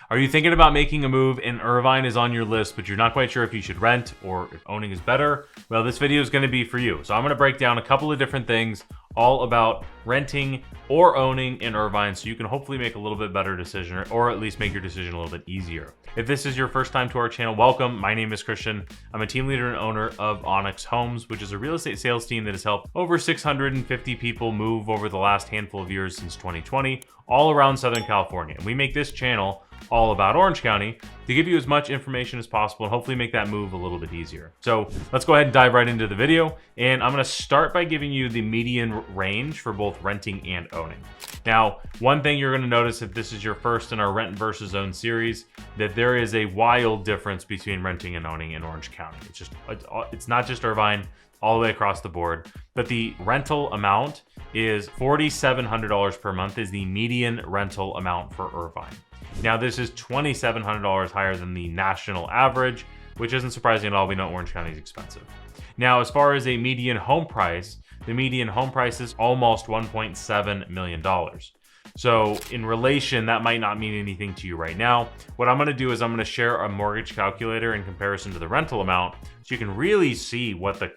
Are you thinking about making a move and Irvine is on your list, but you're not quite sure if you should rent or if owning is better? Well, this video is going to be for you. So I'm going to break down a couple of different things all about renting or owning in Irvine so you can hopefully make a little bit better decision or at least make your decision a little bit easier. If this is your first time to our channel, welcome. My name is Christian. I'm a team leader and owner of Onyx Homes, which is a real estate sales team that has helped over 650 people move over the last handful of years since 2020 all around Southern California. And we make this channel all about Orange County to give you as much information as possible and hopefully make that move a little bit easier. So let's go ahead and dive right into the video. And I'm going to start by giving you the median range for both renting and owning. Now, one thing you're going to notice if this is your first in our rent versus own series, that there is a wild difference between renting and owning in Orange County. It's not just Irvine, all the way across the board, but the rental amount is $4,700 per month is the median rental amount for Irvine. Now, this is $2,700 higher than the national average, which isn't surprising at all. We know Orange County is expensive. Now, as far as a median home price, the median home price is almost $1.7 million. So in relation, that might not mean anything to you right now. What I'm going to do is I'm going to share a mortgage calculator in comparison to the rental amount so you can really see what the,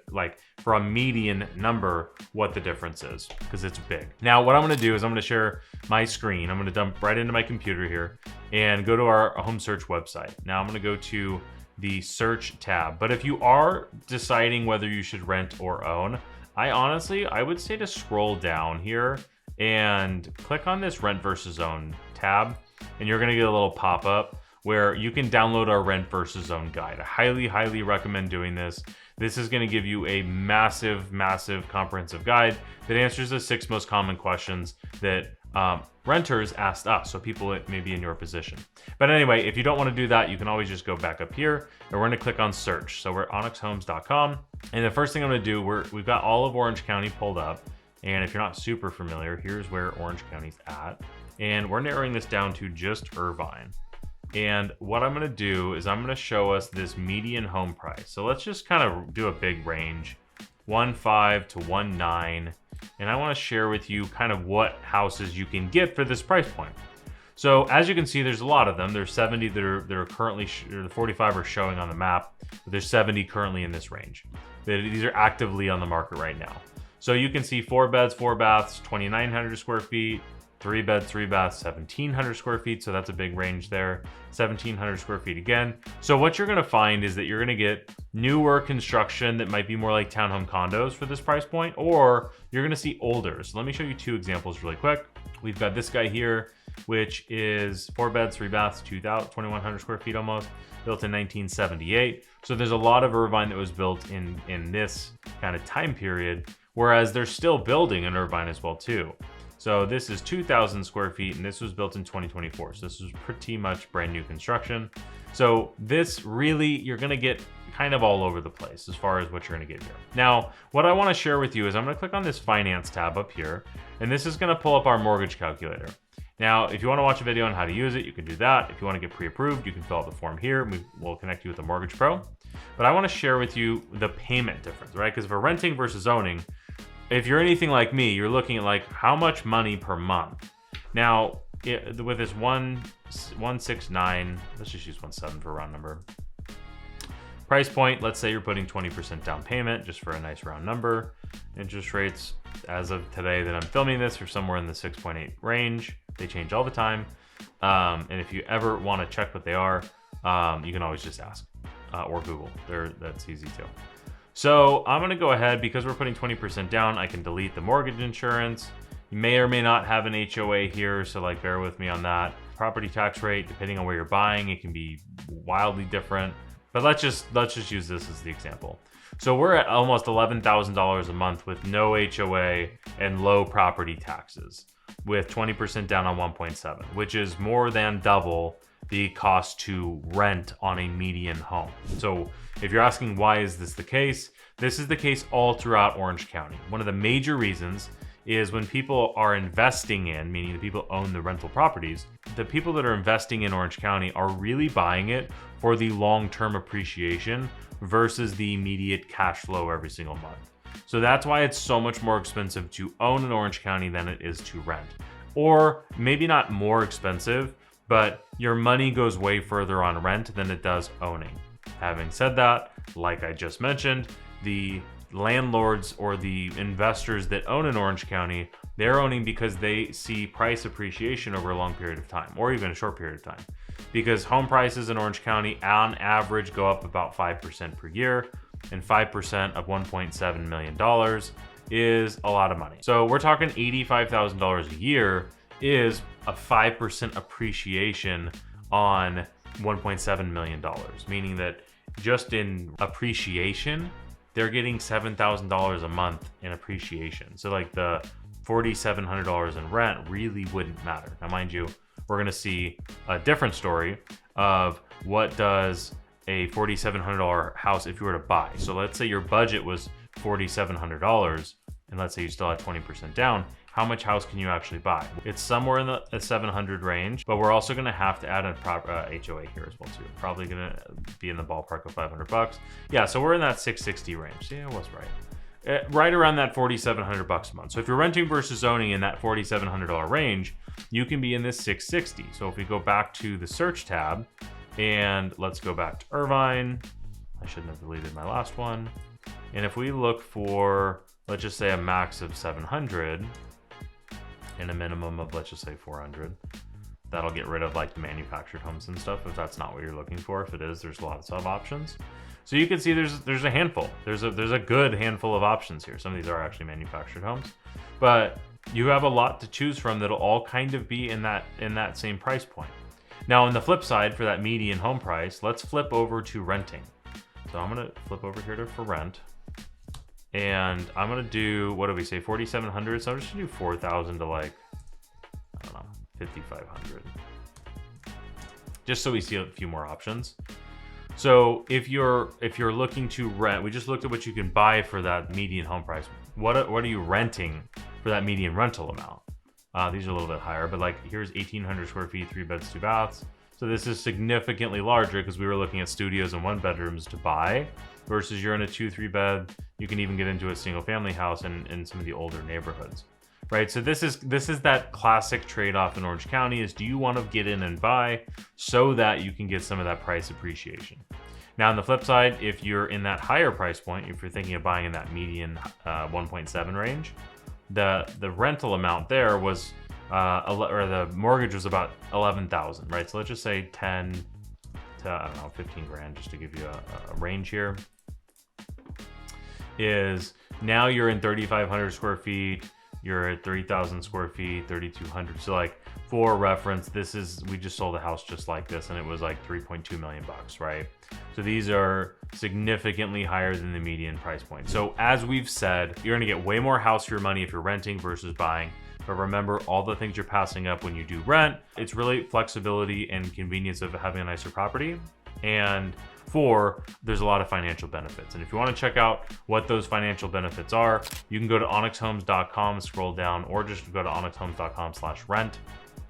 for a median number, what the difference is, because it's big. Now, what I'm going to do is I'm going to share my screen. I'm going to dump right into my computer here and go to our home search website. Now I'm going to go to the search tab. But if you are deciding whether you should rent or own, I would say to scroll down here and click on this rent versus own tab, and you're going to get a little pop-up where you can download our rent versus own guide. I highly recommend doing this. This is going to give you a massive comprehensive guide that answers the 6 most common questions that renters asked us, so people that may be in your position. But anyway, if you don't want to do that, you can always just go back up here and we're going to click on search. So we're at onyxhomes.com, and the first thing I'm going to do, we've got all of Orange County pulled up. And if you're not super familiar, here's where Orange County's at. And we're narrowing this down to just Irvine. And what I'm going to do is I'm going to show us this median home price. So let's just kind of do a big range, 1.5 to 1.9. And I want to share with you kind of what houses you can get for this price point. So as you can see, there's a lot of them. There's 70 that are currently, the 45 are showing on the map, but there's 70 currently in this range. These are actively on the market right now. So you can see 4 beds, 4 baths, 2,900 square feet, 3 beds, 3 baths, 1,700 square feet. So that's a big range there. 1,700 square feet again. So what you're going to find is that you're going to get newer construction that might be more like townhome condos for this price point, or you're going to see older. So let me show you 2 examples really quick. We've got this guy here, which is 4 beds, 3 baths, 2,100 square feet almost, built in 1978. So there's a lot of Irvine that was built in this kind of time period, whereas they're still building in Irvine as well too. So this is 2,000 square feet and this was built in 2024. So this is pretty much brand new construction. So this really, you're gonna get kind of all over the place as far as what you're gonna get here. Now, what I wanna share with you is I'm gonna click on this finance tab up here, and this is gonna pull up our mortgage calculator. Now, if you want to watch a video on how to use it, you can do that. If you want to get pre-approved, you can fill out the form here. We'll connect you with a mortgage pro. But I want to share with you the payment difference, right? Because for renting versus owning, if you're anything like me, you're looking at like how much money per month. Now, with this 169, let's just use 1.7 for a round number. Price point, let's say you're putting 20% down payment just for a nice round number. Interest rates, as of today that I'm filming this, are somewhere in the 6.8 range. They change all the time. And if you ever want to check what they are, you can always just ask or Google. That's easy too. So I'm going to go ahead, because we're putting 20% down, I can delete the mortgage insurance. You may or may not have an HOA here, so bear with me on that. Property tax rate, depending on where you're buying, it can be wildly different. But let's just use this as the example. So we're at almost $11,000 a month with no HOA and low property taxes, with 20% down on 1.7, which is more than double the cost to rent on a median home. So if you're asking why is this the case, this is the case all throughout Orange County. One of the major reasons is when people are investing in, meaning the people own the rental properties, the people that are investing in Orange County are really buying it for the long-term appreciation versus the immediate cash flow every single month. So that's why it's so much more expensive to own in Orange County than it is to rent. Or maybe not more expensive, but your money goes way further on rent than it does owning. Having said that, like I just mentioned, the landlords or the investors that own in Orange County, they're owning because they see price appreciation over a long period of time, or even a short period of time. Because home prices in Orange County on average go up about 5% per year, and 5% of $1.7 million is a lot of money. So we're talking $85,000 a year is a 5% appreciation on $1.7 million, meaning that just in appreciation, they're getting $7,000 a month in appreciation. So like the $4,700 in rent really wouldn't matter. Now, mind you, we're gonna see a different story of what does a $4,700 house if you were to buy. So let's say your budget was $4,700, and let's say you still had 20% down. How much house can you actually buy? It's somewhere in the 700 range, but we're also gonna have to add a HOA here as well too. Probably gonna be in the ballpark of 500 bucks. Yeah, so we're in that 660 range. Yeah, I was right. Right around that 4,700 bucks a month. So if you're renting versus owning in that $4,700 range, you can be in this 660. So if we go back to the search tab, and let's go back to Irvine. I shouldn't have deleted my last one. And if we look for, let's just say a max of 700 and a minimum of, let's just say 400, that'll get rid of like the manufactured homes and stuff if that's not what you're looking for. If it is, there's lots of options. So you can see there's a handful. There's a good handful of options here. Some of these are actually manufactured homes, but you have a lot to choose from that'll all kind of be in that same price point. Now, on the flip side, for that median home price, let's flip over to renting. So I'm gonna flip over here for rent, and I'm gonna do, what do we say, 4,700. So I'm just gonna do 4,000 to like, I don't know, 5,500, just so we see a few more options. So if you're looking to rent, we just looked at what you can buy for that median home price. What are you renting for that median rental amount? These are a little bit higher, but like here's 1,800 square feet, 3 beds, 2 baths. So this is significantly larger because we were looking at studios and 1 bedrooms to buy versus you're in a 2-3 bed. You can even get into a single family house in some of the older neighborhoods, right? So this is that classic trade-off in Orange County is, do you want to get in and buy so that you can get some of that price appreciation? Now on the flip side, if you're in that higher price point, if you're thinking of buying in that median 1.7 range, the rental amount there was or the mortgage was about 11,000, right? So let's just say 10 to, I don't know, 15 grand, just to give you a range here. Is now you're in 3,500 square feet, you're at 3,000 square feet, 3,200. So like for reference, we just sold a house just like this and it was like 3.2 million bucks, right? So these are significantly higher than the median price point. So as we've said, you're gonna get way more house for your money if you're renting versus buying. But remember all the things you're passing up when you do rent. It's really flexibility and convenience of having a nicer property. And 4, there's a lot of financial benefits. And if you want to check out what those financial benefits are, you can go to onyxhomes.com, scroll down, or just go to onyxhomes.com/rent.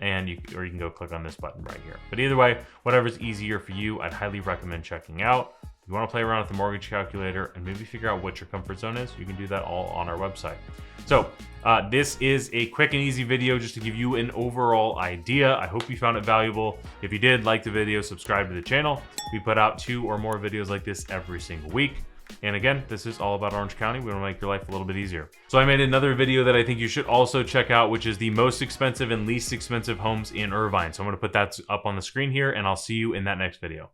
And you can go click on this button right here. But either way, whatever's easier for you, I'd highly recommend checking out. If you want to play around with the mortgage calculator and maybe figure out what your comfort zone is, you can do that all on our website. So this is a quick and easy video just to give you an overall idea. I hope you found it valuable. If you did, like the video, subscribe to the channel. We put out 2 or more videos like this every single week. And again, this is all about Orange County. We want to make your life a little bit easier. So I made another video that I think you should also check out, which is the most expensive and least expensive homes in Irvine. So I'm going to put that up on the screen here, and I'll see you in that next video.